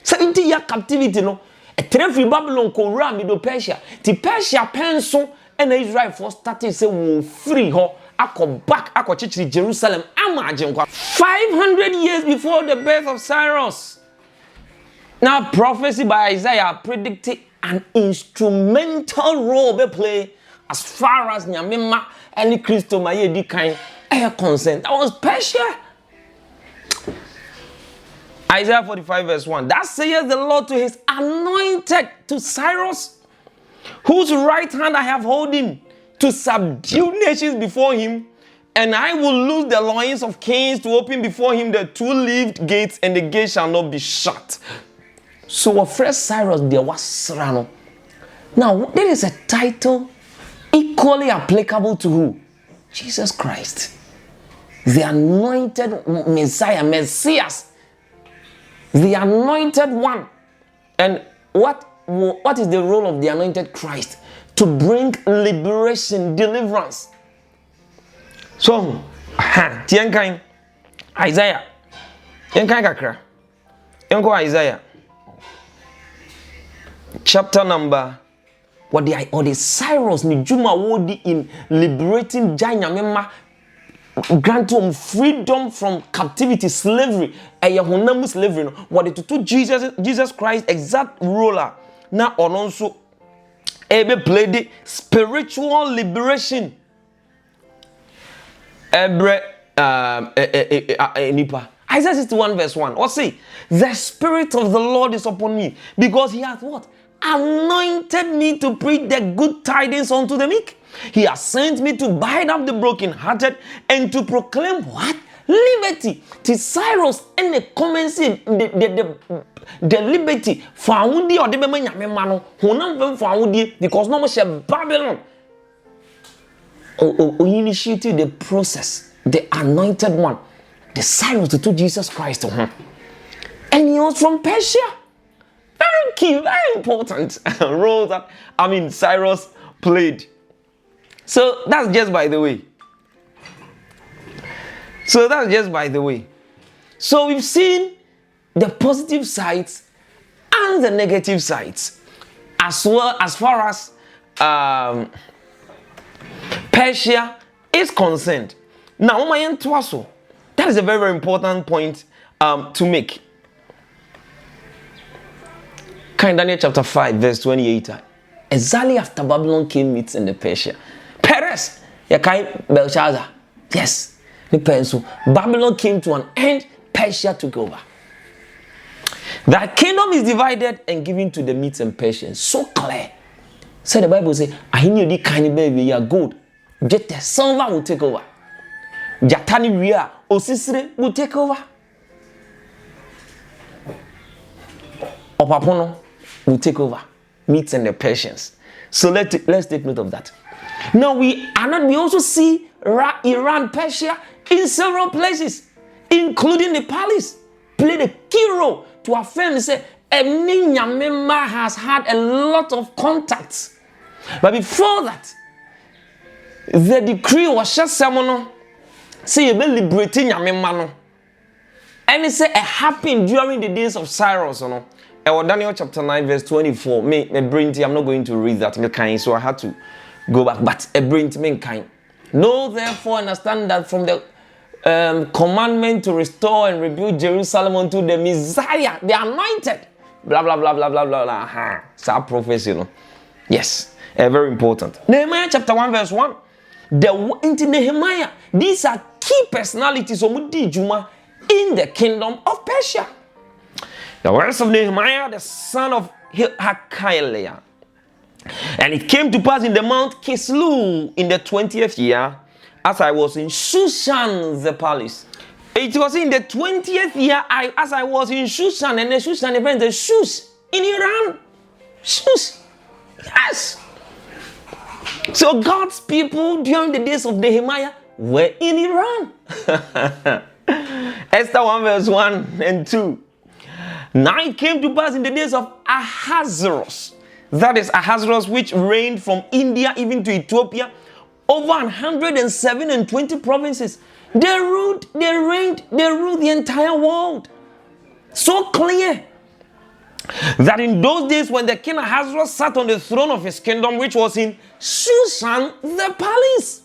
70-year captivity no. A train from Babylon ko ram do Persia. Ti Persia penso and Israel for starting say we free ho akọ back akọ chichiri Jerusalem imagine 500 years before the birth of Cyrus. Now prophecy by Isaiah predicted an instrumental role they play as far as Nyamema and Christo Maye di kind air consent. That was Persia. Isaiah 45 verse 1. That saith the Lord to his anointed, to Cyrus, whose right hand I have holding, to subdue nations before him, and I will loose the loins of kings to open before him the two-leaved gates, and the gate shall not be shut. So first Cyrus there was Serrano. Now there is a title equally applicable to who? Jesus Christ. The anointed Messiah, Messias. The anointed one. And what is the role of the anointed Christ? To bring liberation, deliverance. So, tienkain Isaiah. Tienkain kakra. Enko Isaiah. Chapter number or the Cyrus ni Juma wodi in liberating Janyamema, grant him freedom from captivity, slavery, and slavery. What it to Jesus Christ exact ruler. Now also able play the spiritual liberation. Isaiah 61 verse 1. What say? The Spirit of the Lord is upon me, because he hath what? Anointed me to preach the good tidings unto the meek. He has sent me to bind up the brokenhearted and to proclaim what? Liberty. To Cyrus and the commencing the liberty found or the memano who never found because no much Babylon initiated the process, the anointed one, the Cyrus to Jesus Christ. And he was from Persia. Very key, very important role that Cyrus played. So that's just by the way. So we've seen the positive sides and the negative sides, as well as far as Persia is concerned. Now, that is a very, very important point to make. Daniel chapter 5 verse 28. Exactly after Babylon came meets in the Persia. Perez, Yakai Belshazzar. Yes, the Persia. Babylon came to an end. Persia took over. That kingdom is divided and given to the Medes and Persians. So clear. So the Bible says, I knew the kind of baby, you are good. Just the silver will take over. Jatani Ria, Osisre will take over. Opapono will take over. Medes and the Persians. So let's take note of that. Now we also see Iran, Persia in several places, including the palace, played a key role to affirm say Nyamema has had a lot of contacts. But before that, the decree was just someone say about liberating Nyamema. And it said it happened during the days of Cyrus. Daniel chapter 9 verse 24. I'm not going to read that, so I had to go back. But a brain kind. Know therefore, understand that from the commandment to restore and rebuild Jerusalem unto the Messiah, the anointed, blah blah blah blah blah blah blah. It's our prophecy, Yes, very important. Nehemiah chapter 1 verse 1. Into Nehemiah, these are key personalities of Juma in the kingdom of Persia. The words of Nehemiah, the son of Hakaliah. And it came to pass in the Mount Kislu in the 20th year, as I was in Shushan the palace. It was in the 20th year as I was in Shushan, and the Shushan event, the Shus in Iran. Shus. Yes. So God's people during the days of Nehemiah were in Iran. Esther 1 verse 1 and 2. Now it came to pass in the days of Ahasuerus. That is Ahasuerus, which reigned from India even to Ethiopia, over 107 and 20 provinces. They ruled the entire world. So clear. that in those days when the king Ahasuerus sat on the throne of his kingdom, which was in Shushan the palace.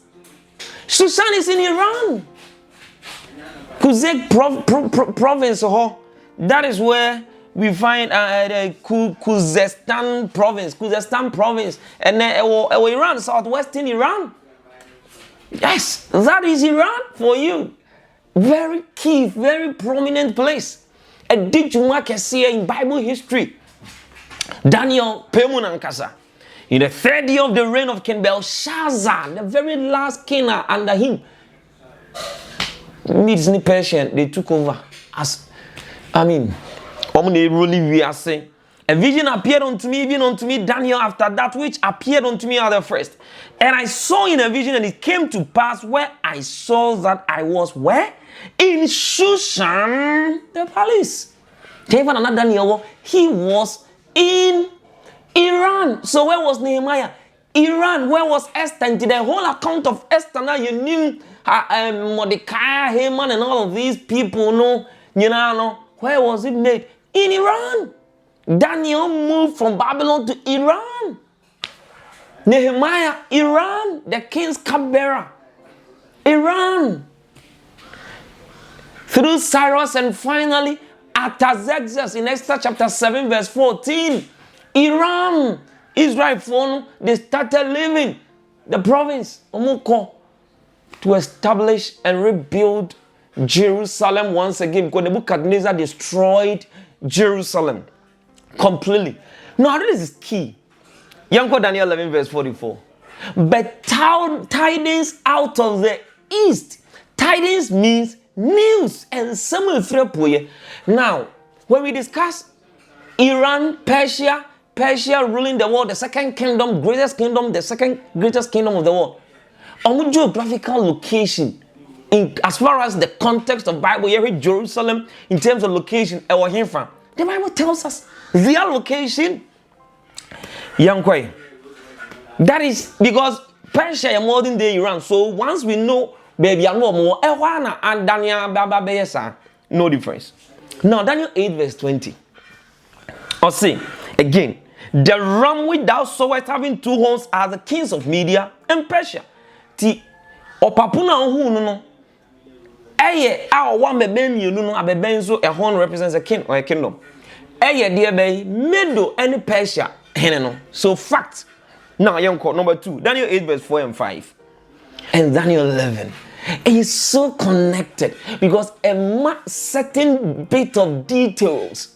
Shushan is in Iran. Kuzek province, that is where we find the Khuzestan province, and then Iran, southwestern Iran. Yes, that is Iran for you. Very key, very prominent place. A did you mark in Bible history? Daniel Pemunankasa. In the 3rd year of the reign of King Belshazzar, the very last king under him, Medes Persian, they took over as, we are saying. A vision appeared unto me, even unto me, Daniel, after that which appeared unto me at the first. And I saw in a vision, and it came to pass where I saw that I was where? In Shushan, the palace. Even another Daniel, he was in Iran. So where was Nehemiah? Iran. Where was Esther? And the whole account of Esther, now you knew Mordecai, Haman, and all of these people, where was it made? In Iran. Daniel moved from Babylon to Iran. Nehemiah, Iran. The king's cupbearer, Iran. Through Cyrus, and finally Artaxerxes in Esther chapter 7 verse 14. Iran, Israel, they started living the province to establish and rebuild Jerusalem once again, because Nebuchadnezzar destroyed Jerusalem completely. Now this is key. Daniel 11 verse 44. But tidings out of the east. Tidings means news and some. Now, when we discuss Iran, Persia ruling the world, the second kingdom, greatest kingdom, the second greatest kingdom of the world, on geographical location, as far as the context of Bible, here in Jerusalem, in terms of location, the Bible tells us their location. That is because Persia is modern day Iran. So once we know, baby, I know more. And Daniel, no difference. Now, Daniel 8 verse 20. Or see, again, the ram which thou sawest having 2 horns are the kings of Media and Persia. Ti opapuna hu no. Eye a one beben you no abeben so a horn represents a king or a kingdom. Eye dear bay Medo and Persia. So fact. Now, number 2, Daniel 8 verse 4 and 5. And Daniel 11. It is so connected because a certain bit of details,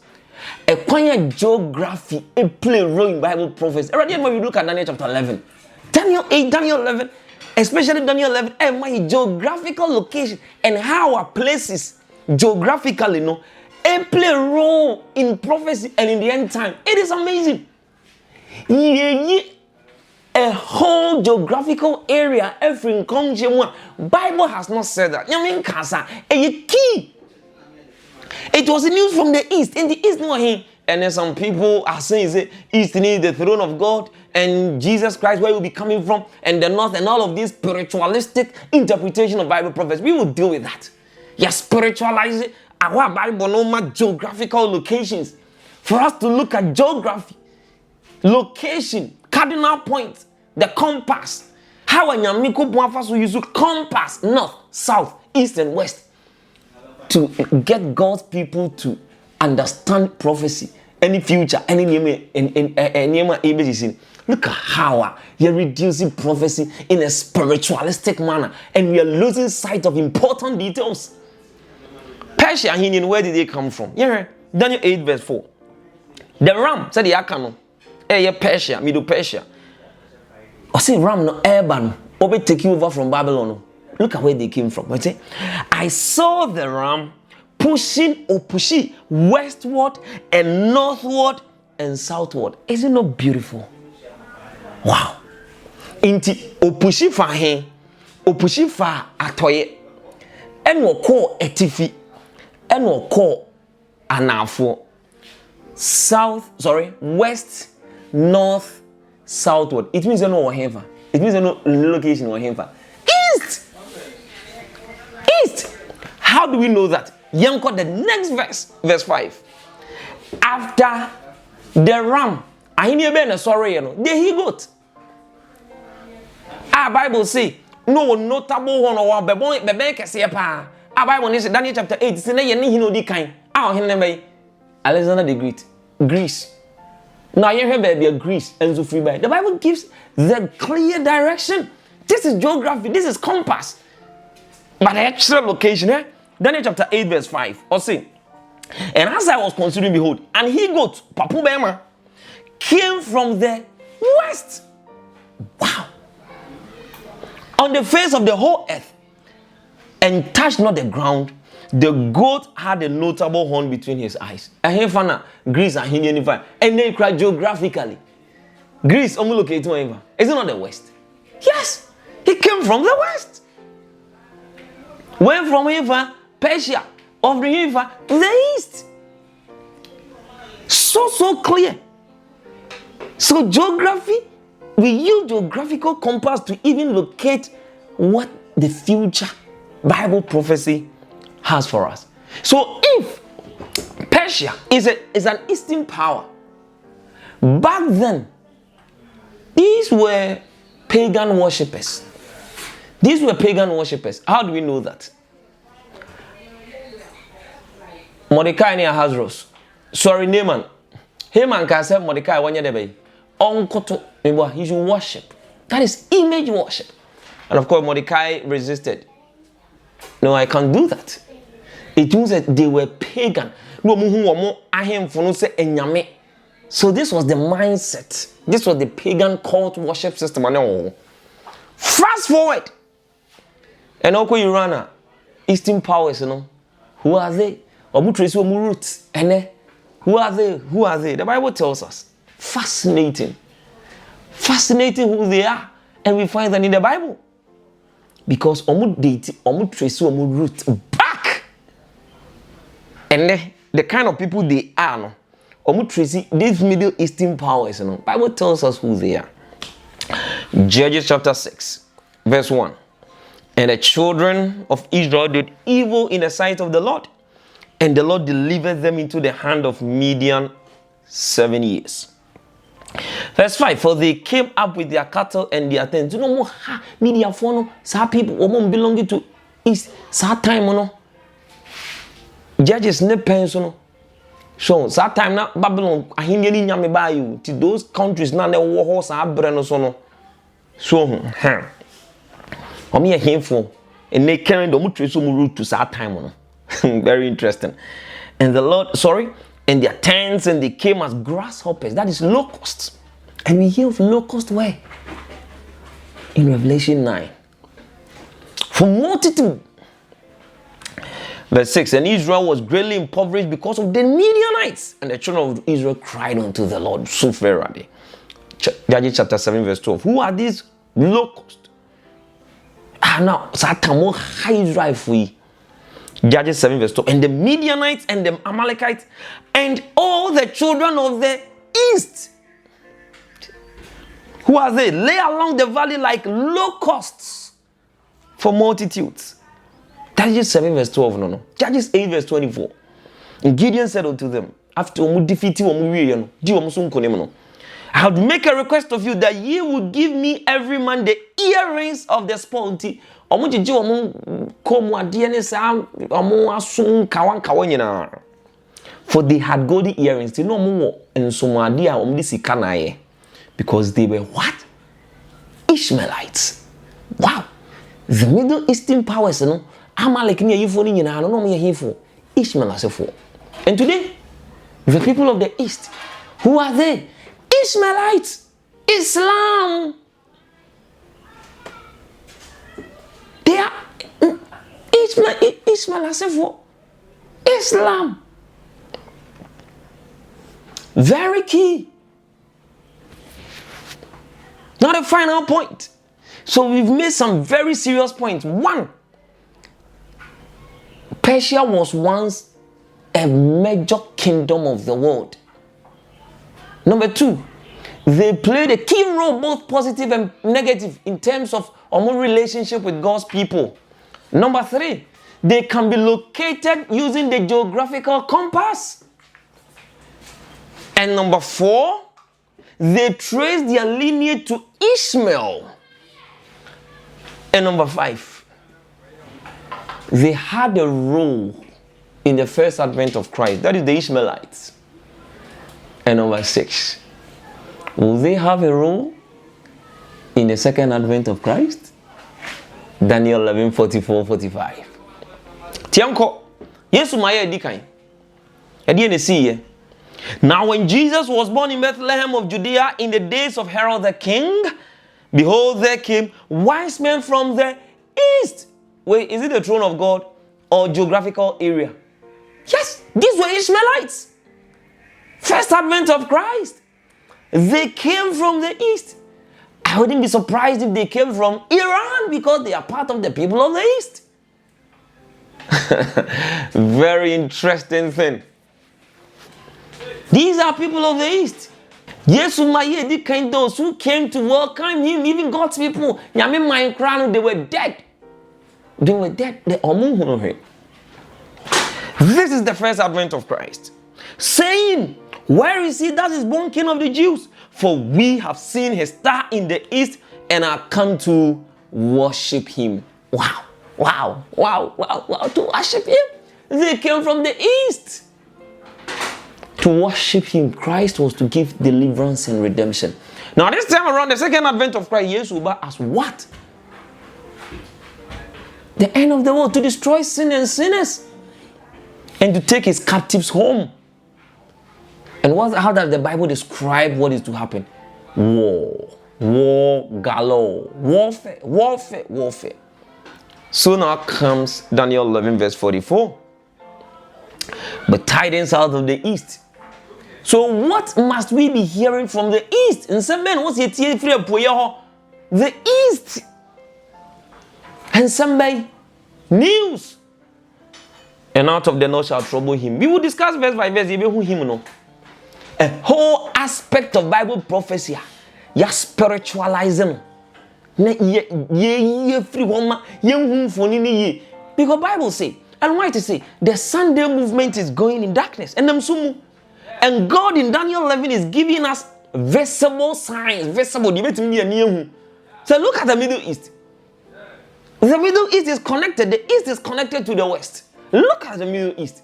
a quiet geography, a play role in Bible prophecy. Already when we look at Daniel chapter 11, Daniel 8, Daniel 11, especially Daniel 11, and my geographical location and how our places geographically, a play role in prophecy and in the end time. It is amazing. A whole geographical area, every Bible has not said that. Key. It was news from the east. In the east, and then some people are saying, east needs the throne of God, and Jesus Christ, where will be coming from, and the north, and all of this spiritualistic interpretation of Bible prophets. We will deal with that. Spiritualize it. Our Bible, no more geographical locations. For us to look at geography, location, cardinal points, the compass. How a Nyamiko Buafasu use compass, north, south, east, and west, to get God's people to understand prophecy, any future, any ABC. Look at how you're reducing prophecy in a spiritualistic manner, and we are losing sight of important details. Persia, where did they come from? Daniel 8 verse 4. The ram said the Akano. Persia, Middle Persia. Or say ram no urban, obe taking over from Babylon. Look at where they came from. I saw the ram pushing westward and northward and southward. Isn't it not beautiful? Wow. Inti opushi fa hen, opushi fa atoye. En wo call etifi, en wo call anafo. West, north, southward. It means no whatever. It means no location whatever. East. How do we know that? The next verse 5. After The ram, I hear ben sorry, the he goat. Our Bible say, no notable one or one, but bebe can say pa. Our Bible is Daniel chapter 8, say, nay, he no di kind. Our him Alexander the Great, Greece. Now you hear baby Greece and so free by. The Bible gives the clear direction. This is geography, this is compass. But the actual location, Daniel chapter 8, verse 5. Or say, and as I was considering, behold, and he goat, Papu Bema, came from the west. Wow. On the face of the whole earth, and touched not the ground. The goat had a notable horn between his eyes. And here, Fana, Greece and Hindian, and they cried geographically. Greece, is it not the west? Yes, he came from the west. Went from Eva, Persia, of the river to the east. So clear. So geography, we use geographical compass to even locate what the future Bible prophecy has for us. So if Persia is an eastern power, back then, these were pagan worshippers. These were pagan worshippers. How do we know that? Mordecai and Ahasuerus. Sorry, Naaman. Haman can say Mordecai one year Uncle, he should worship. That is image worship. And of course, Mordecai resisted. No, I can't do that. It means that they were pagan. So this was the mindset. This was the pagan cult worship system. Fast forward. And also Iran, Eastern powers, who are they? Roots. And who are they? Who are they? The Bible tells us. Fascinating. Fascinating who they are. And we find that in the Bible. Because trace root back. And the kind of people they are, trace these Middle Eastern powers, Bible tells us who they are. Judges chapter 6, verse 1. And the children of Israel did evil in the sight of the Lord, and the Lord delivered them into the hand of Midian 7 years. Verse 5, for they came up with their cattle and their tents. You know more media for some people belonging to East, some time Judges ne pension. So that time now Babylon ahindeli nyame ba you to those countries now the war horse abreno so no. So omi ehemfo and they carry the mutre so route to that time. Very interesting. And the Lord, and their tents, and they came as grasshoppers. That is locusts. And we hear of locust where? In Revelation 9. For multitude. Verse 6. And Israel was greatly impoverished because of the Midianites. And the children of Israel cried unto the Lord. So very. Judges chapter 7 verse 12. Who are these locusts? Now, Satan high Israel for you. Judges 7 verse 12. And the Midianites and the Amalekites and all the children of the east. Who are they? Lay along the valley like locusts for multitudes. Judges 7 verse 12. No. Judges 8 verse 24. And Gideon said unto them, after defeating I would make a request of you that ye would give me every man the earrings of the spoilty. For they had golden earrings. They no more and so because they were what? Ishmaelites. Wow. The Middle Eastern powers, Amalek near you for Ishmael. And today, the people of the East, who are they? Ishmaelites. Islam. They are Ishmael. Islam. Very key. Now the final point. So we've made some very serious points. One, Persia was once a major kingdom of the world. Number two, they played a key role, both positive and negative, in terms of our relationship with God's people. Number three, they can be located using the geographical compass. And number 4, they trace their lineage to Ishmael. And number 5, they had a role in the first advent of Christ. That is the Ishmaelites. And number 6, will they have a role in the second advent of Christ? Daniel 11:44-45. Tianko, Yesu maya edikan. Edi ne see. Now when Jesus was born in Bethlehem of Judea in the days of Herod the king, behold, there came wise men from the east. Wait, is it the throne of God or geographical area? Yes, these were Ishmaelites. First advent of Christ. They came from the east. I wouldn't be surprised if they came from Iran because they are part of the people of the east. Very interesting thing. These are people of the east. Yes, the kind those who came to welcome him, even God's people. They were dead. They were dead. This is the first advent of Christ. Saying, where is he that is born King of the Jews? For we have seen his star in the east and are come to worship him. Wow, wow, wow, wow, wow, to worship him. They came from the east. To worship him, Christ was to give deliverance and redemption. Now this time around, the second advent of Christ, Jesus will as what? The end of the world, to destroy sin and sinners. And to take his captives home. And how does the Bible describe what is to happen? War galore, warfare. So now comes Daniel 11:44. But tidings out of the east. So what must we be hearing from the east? And some men what's the east. And some news. And out of the north shall trouble him. We will discuss verse by verse. A whole aspect of Bible prophecy. Ya spiritualizing. Because Bible say, and why to say, the Sunday movement is going in darkness. And God in Daniel 11 is giving us visible signs. So look at the Middle East. The Middle East is connected. The East is connected to the West. Look at the Middle East.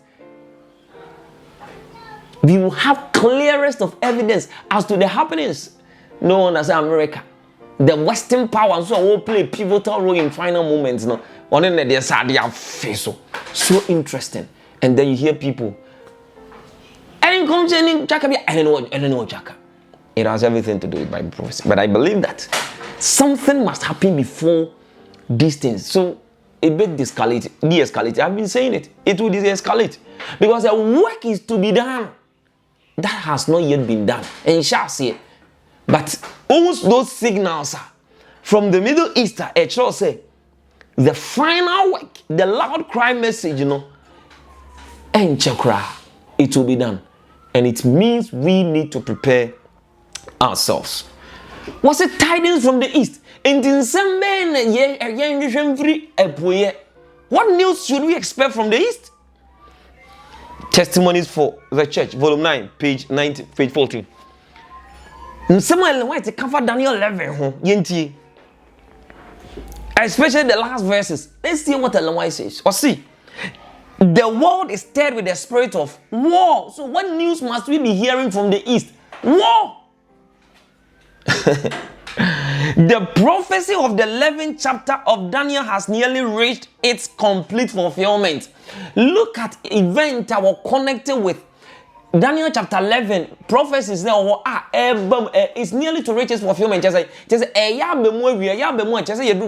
We will have clearest of evidence as to the happenings. No one has America. The Western powers will play pivotal role in final moments. No, so interesting. And then you hear people. I don't know Jaka. It has everything to do with Bible prophecy. But I believe that something must happen before these things. So a bit de-escalate. I've been saying it. It will de-escalate. Because the work is to be done. That has not yet been done. And you shall see it. But almost those signals are from the Middle East, it shall say, the final work, the loud cry message, and chakra, it will be done. And it means we need to prepare ourselves. Was it tidings from the east? And in some men, what news should we expect from the east? Testimonies for the Church, volume 9, page 90, page 14. Someone wants to cover Daniel 11, especially the last verses. Let's see what Ellen White says. Or see, the world is stirred with the spirit of war. So what news must we be hearing from the east? War. The prophecy of the 11th chapter of Daniel has nearly reached its complete fulfillment. Look at events that were connected with Daniel chapter 11. Prophecies now it's nearly to reach its fulfillment. Just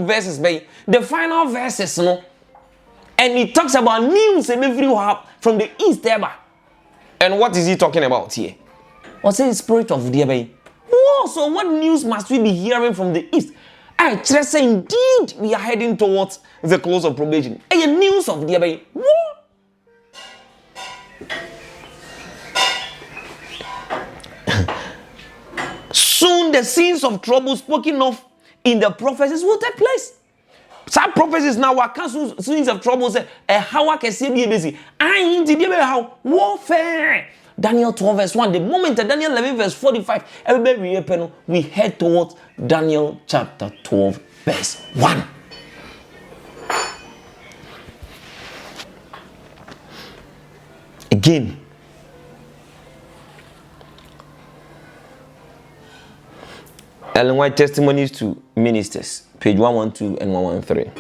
verses, the final verses, and it talks about news from the east ever. And what is he talking about here? What's the spirit of the bay? Whoa, so what news must we be hearing from the east? I just say indeed we are heading towards the close of probation. And news of the bay. Soon the scenes of trouble spoken of in the prophecies will take place. Some prophecies now are scenes of trouble say how I can see be busy. I need to how warfare. Daniel 12 verse 1. The moment that Daniel 11 verse 45, everybody reopen, we head towards Daniel chapter 12 verse 1. Again, Ellen White Testimonies to Ministers, page 112 and 113.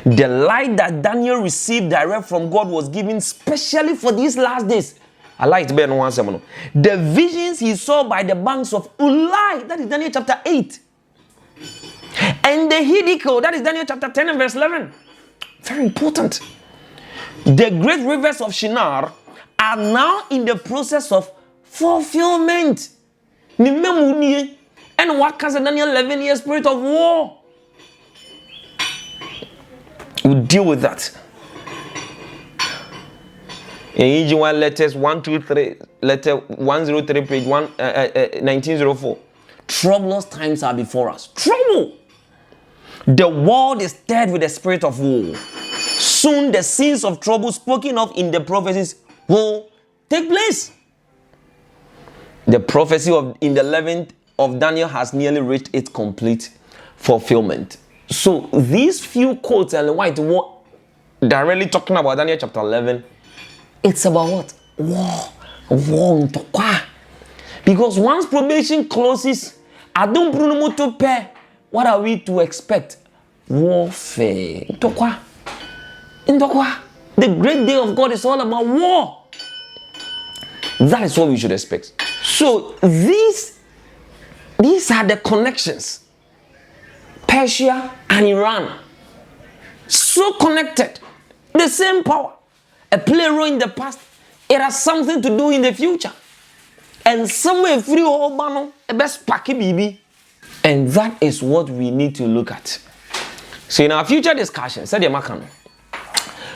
The light that Daniel received direct from God was given specially for these last days. I like to bear one seven. The visions he saw by the banks of Ulai, that is Daniel chapter 8. And the Hiddekel, that is Daniel chapter 10 and verse 11. Very important. The great rivers of Shinar are now in the process of fulfillment. And what can Daniel 11 years spirit of war? We'll deal with that. In EG1 letters 123, letter 103, page 1904. Troublous times are before us. Trouble. The world is stirred with the spirit of war. Soon the scenes of trouble spoken of in the prophecies will take place. The prophecy in the 11th of Daniel has nearly reached its complete fulfillment. So these few quotes, Ellen White, directly talking about Daniel chapter 11, it's about what? War. Because once probation closes, I don't know to pay. What are we to expect? Warfare. The great day of God is all about war. That is what we should expect. So these are the connections. Persia and Iran. So connected. The same power. A play role in the past. It has something to do in the future. And somewhere free whole banner, a best packy BB. And that is what we need to look at. So in our future discussion,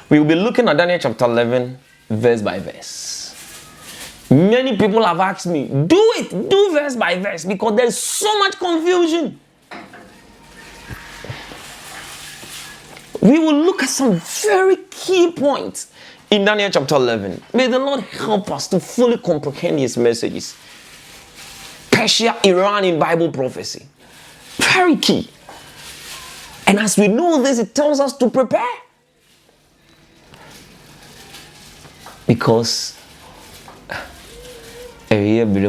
we will be looking at Daniel chapter 11, verse by verse. Many people have asked me, do verse by verse, because there is so much confusion. We will look at some very key points in Daniel chapter 11. May the Lord help us to fully comprehend his messages. Persia, Iran in Bible prophecy. Very key. And as we know this, it tells us to prepare. Because amen.